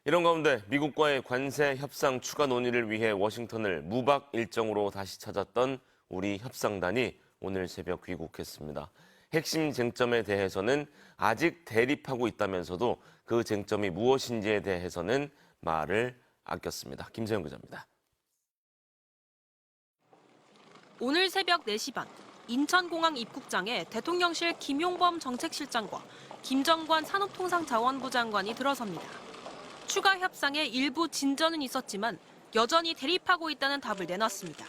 이런 가운데 미국과의 관세 협상 추가 논의를 위해 워싱턴을 무박 일정으로 다시 찾았던 우리 협상단이 오늘 새벽 귀국했습니다. 핵심 쟁점에 대해서는 아직 대립하고 있다면서도 그 쟁점이 무엇인지에 대해서는 말을 아꼈습니다. 김세영 기자입니다. 오늘 새벽 4시 반 인천공항 입국장에 대통령실 김용범 정책실장과 김정관 산업통상자원부 장관이 들어섭니다. 추가 협상에 일부 진전은 있었지만 여전히 대립하고 있다는 답을 내놨습니다.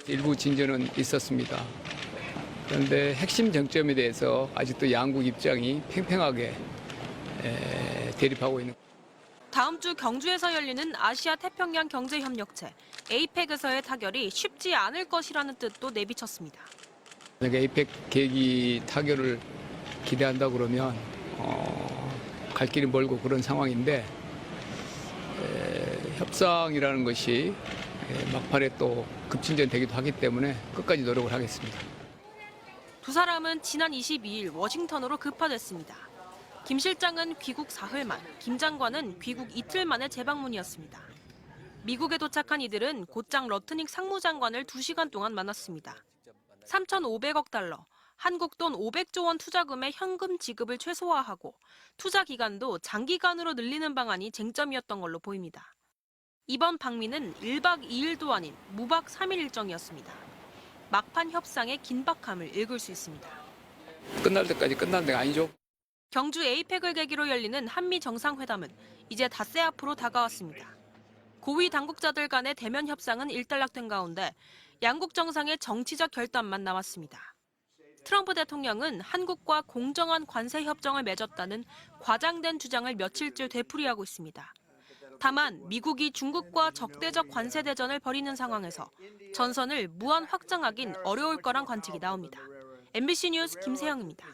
일부 진전은 있었습니다. 그런데 핵심 쟁점에 대해서 아직도 양국 입장이 팽팽하게 대립하고 있는. 다음 주 경주에서 열리는 아시아 태평양 경제협력체 APEC에서의 타결이 쉽지 않을 것이라는 뜻도 내비쳤습니다. 만약에 에이펙 계기 타결을 기대한다 그러면 갈 길이 멀고 그런 상황인데 협상이라는 것이 막판에 또 급진전되기도 하기 때문에 끝까지 노력을 하겠습니다. 두 사람은 지난 22일 워싱턴으로 급파됐습니다. 김 실장은 귀국 사흘 만, 김 장관은 귀국 이틀 만의 재방문이었습니다. 미국에 도착한 이들은 곧장 러트닉 상무장관을 2시간 동안 만났습니다. 3,500억 달러, 한국 돈 500조 원 투자금의 현금 지급을 최소화하고 투자 기간도 장기간으로 늘리는 방안이 쟁점이었던 걸로 보입니다. 이번 방미는 1박 2일도 아닌 무박 3일 일정이었습니다. 막판 협상의 긴박함을 읽을 수 있습니다. 끝날 때까지 끝난 데가 아니죠. 경주 에이펙을 계기로 열리는 한미 정상회담은 이제 닷새 앞으로 다가왔습니다. 고위 당국자들 간의 대면 협상은 일단락된 가운데 양국 정상의 정치적 결단만 남았습니다. 트럼프 대통령은 한국과 공정한 관세 협정을 맺었다는 과장된 주장을 며칠째 되풀이하고 있습니다. 다만 미국이 중국과 적대적 관세 대전을 벌이는 상황에서 전선을 무한 확장하긴 어려울 거란 관측이 나옵니다. MBC 뉴스 김세영입니다.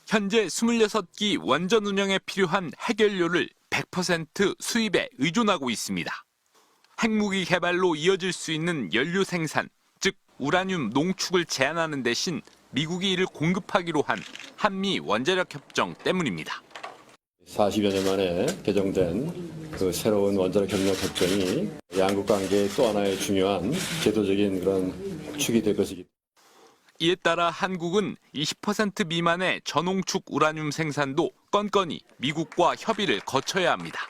현재 26기 원전 운영에 필요한 핵연료를 100% 수입에 의존하고 있습니다. 핵무기 개발로 이어질 수 있는 연료 생산, 즉 우라늄 농축을 제한하는 대신 미국이 이를 공급하기로 한 한미 원자력 협정 때문입니다. 40여 년 만에 개정된 그 새로운 원자력 협력 협정이 양국 관계의 또 하나의 중요한 제도적인 그런 축이 될 것이기 때문에. 이에 따라 한국은 20% 미만의 저농축 우라늄 생산도 건건히 미국과 협의를 거쳐야 합니다.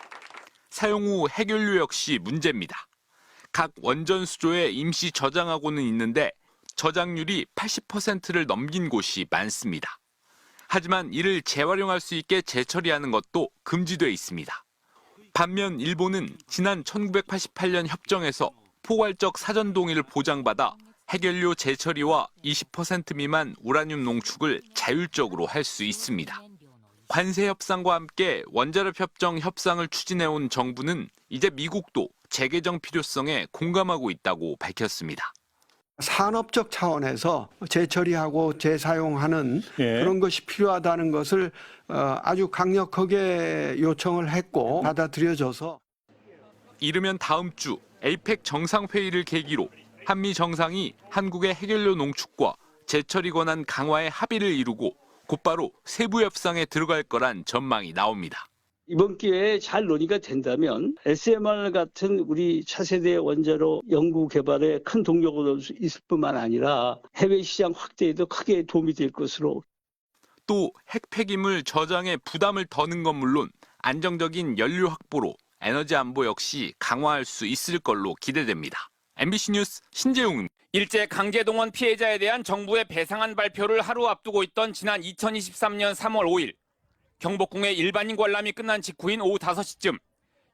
사용 후 핵연료 역시 문제입니다. 각 원전 수조에 임시 저장하고는 있는데 저장률이 80%를 넘긴 곳이 많습니다. 하지만 이를 재활용할 수 있게 재처리하는 것도 금지돼 있습니다. 반면 일본은 지난 1988년 협정에서 포괄적 사전 동의를 보장받아 핵연료 재처리와 20% 미만 우라늄 농축을 자율적으로 할 수 있습니다. 관세 협상과 함께 원자력 협정 협상을 추진해온 정부는 이제 미국도 재개정 필요성에 공감하고 있다고 밝혔습니다. 산업적 차원에서 재처리하고 재사용하는 그런 것이 필요하다는 것을 아주 강력하게 요청을 했고 받아들여져서 이르면 다음 주 에이펙 정상회의를 계기로 한미 정상이 한국의 핵연료 농축과 재처리 권한 강화에 합의를 이루고 곧바로 세부 협상에 들어갈 거란 전망이 나옵니다. 이번 기회에 잘 논의가 된다면 SMR 같은 우리 차세대 원자로 연구 개발에 큰 동력으로 있을 뿐만 아니라 해외 시장 확대에도 크게 도움이 될 것으로. 또 핵폐기물 저장에 부담을 더는 건 물론 안정적인 연료 확보로 에너지 안보 역시 강화할 수 있을 걸로 기대됩니다. MBC 뉴스 신재웅입니다. 일제 강제동원 피해자에 대한 정부의 배상안 발표를 하루 앞두고 있던 지난 2023년 3월 5일 경복궁의 일반인 관람이 끝난 직후인 오후 5시쯤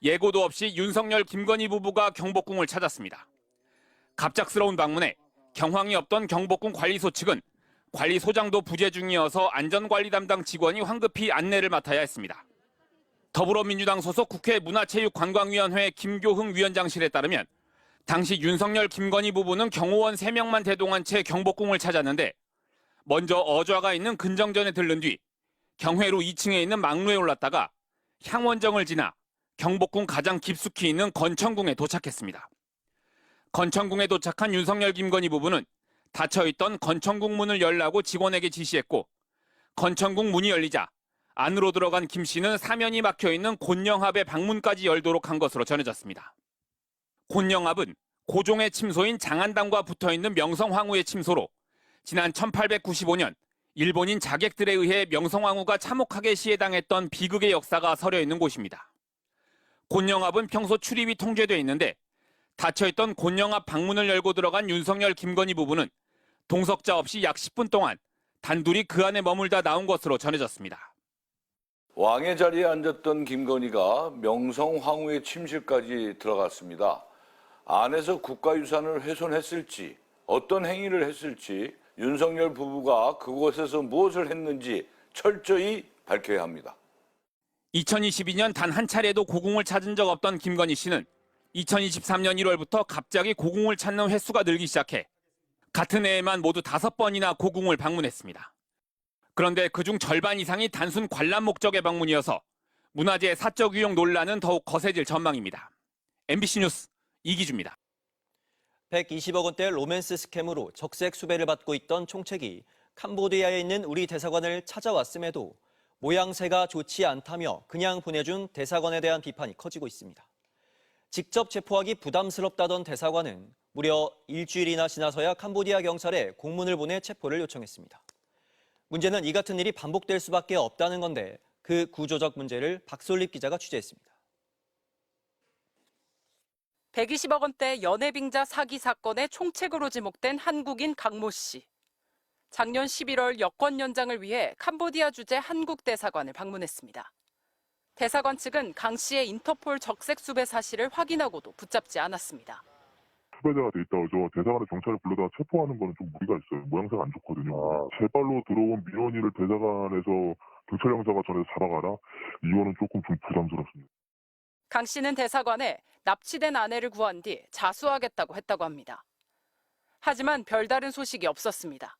예고도 없이 윤석열, 김건희 부부가 경복궁을 찾았습니다. 갑작스러운 방문에 경황이 없던 경복궁 관리소 측은 관리소장도 부재 중이어서 안전관리 담당 직원이 황급히 안내를 맡아야 했습니다. 더불어민주당 소속 국회 문화체육관광위원회 김교흥 위원장실에 따르면 당시 윤석열, 김건희 부부는 경호원 3명만 대동한 채 경복궁을 찾았는데 먼저 어좌가 있는 근정전에 들른 뒤 경회로 2층에 있는 막루에 올랐다가 향원정을 지나 경복궁 가장 깊숙이 있는 건천궁에 도착했습니다. 건천궁에 도착한 윤석열, 김건희 부부는 닫혀있던 건천궁 문을 열라고 직원에게 지시했고 건천궁 문이 열리자 안으로 들어간 김 씨는 사면이 막혀 있는 곤영합의 방문까지 열도록 한 것으로 전해졌습니다. 곤영합은 고종의 침소인 장안당과 붙어있는 명성황후의 침소로 지난 1895년 일본인 자객들에 의해 명성황후가 참혹하게 시해당했던 비극의 역사가 서려 있는 곳입니다. 곤영합은 평소 출입이 통제돼 있는데 닫혀있던 곤영합 방문을 열고 들어간 윤석열, 김건희 부부는 동석자 없이 약 10분 동안 단둘이 그 안에 머물다 나온 것으로 전해졌습니다. 왕의 자리에 앉았던 김건희가 명성황후의 침실까지 들어갔습니다. 안에서 국가유산을 훼손했을지, 어떤 행위를 했을지 윤석열 부부가 그곳에서 무엇을 했는지 철저히 밝혀야 합니다. 2022년 단 한 차례도 고궁을 찾은 적 없던 김건희 씨는 2023년 1월부터 갑자기 고궁을 찾는 횟수가 늘기 시작해 같은 해에만 모두 5번이나 고궁을 방문했습니다. 그런데 그중 절반 이상이 단순 관람 목적의 방문이어서 문화재 사적 유용 논란은 더욱 거세질 전망입니다. MBC 뉴스 이기주입니다. 120억 원대 로맨스 스캠으로 적색 수배를 받고 있던 총책이 캄보디아에 있는 우리 대사관을 찾아왔음에도 모양새가 좋지 않다며 그냥 보내준 대사관에 대한 비판이 커지고 있습니다. 직접 체포하기 부담스럽다던 대사관은 무려 일주일이나 지나서야 캄보디아 경찰에 공문을 보내 체포를 요청했습니다. 문제는 이 같은 일이 반복될 수밖에 없다는 건데 그 구조적 문제를 박솔립 기자가 취재했습니다. 120억 원대 연예빙자 사기 사건의 총책으로 지목된 한국인 강모 씨. 작년 11월 여권 연장을 위해 캄보디아 주재 한국 대사관을 방문했습니다. 대사관 측은 강 씨의 인터폴 적색 수배 사실을 확인하고도 붙잡지 않았습니다. 수배자가 돼 있다고 저 대사관에 경찰을 불러다가 체포하는 거는 좀 무리가 있어요. 모양새가 안 좋거든요. 제 발로 들어온 민원인을 대사관에서 경찰 형사가 전해서 잡아가라? 이거는 조금 좀 부담스럽습니다. 강 씨는 대사관에 납치된 아내를 구한 뒤 자수하겠다고 했다고 합니다. 하지만 별다른 소식이 없었습니다.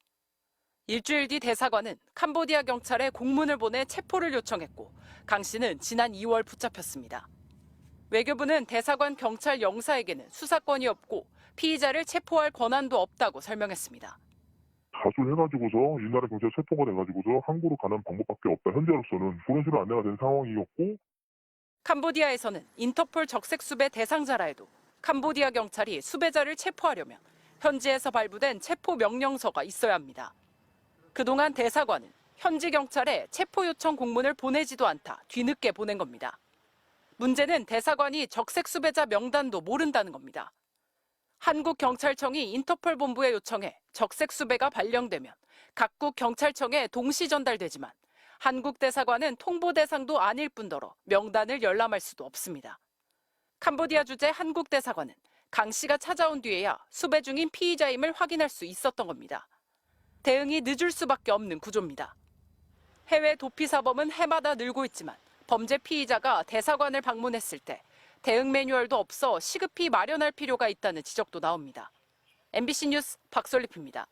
일주일 뒤 대사관은 캄보디아 경찰에 공문을 보내 체포를 요청했고 강 씨는 지난 2월 붙잡혔습니다. 외교부는 대사관 경찰 영사에게는 수사권이 없고 피의자를 체포할 권한도 없다고 설명했습니다. 자수를 해가지고서 이날의 경찰 체포가 돼가지고서 항구로 가는 방법밖에 없다. 현재로서는 그런 식으로 안내가 된 상황이었고 캄보디아에서는 인터폴 적색 수배 대상자라 해도 캄보디아 경찰이 수배자를 체포하려면 현지에서 발부된 체포 명령서가 있어야 합니다. 그동안 대사관은 현지 경찰에 체포 요청 공문을 보내지도 않다 뒤늦게 보낸 겁니다. 문제는 대사관이 적색 수배자 명단도 모른다는 겁니다. 한국경찰청이 인터폴 본부에 요청해 적색 수배가 발령되면 각국 경찰청에 동시 전달되지만 한국 대사관은 통보 대상도 아닐 뿐더러 명단을 열람할 수도 없습니다. 캄보디아 주재 한국 대사관은 강 씨가 찾아온 뒤에야 수배 중인 피의자임을 확인할 수 있었던 겁니다. 대응이 늦을 수밖에 없는 구조입니다. 해외 도피 사범은 해마다 늘고 있지만 범죄 피의자가 대사관을 방문했을 때 대응 매뉴얼도 없어 시급히 마련할 필요가 있다는 지적도 나옵니다. MBC 뉴스 박솔립입니다.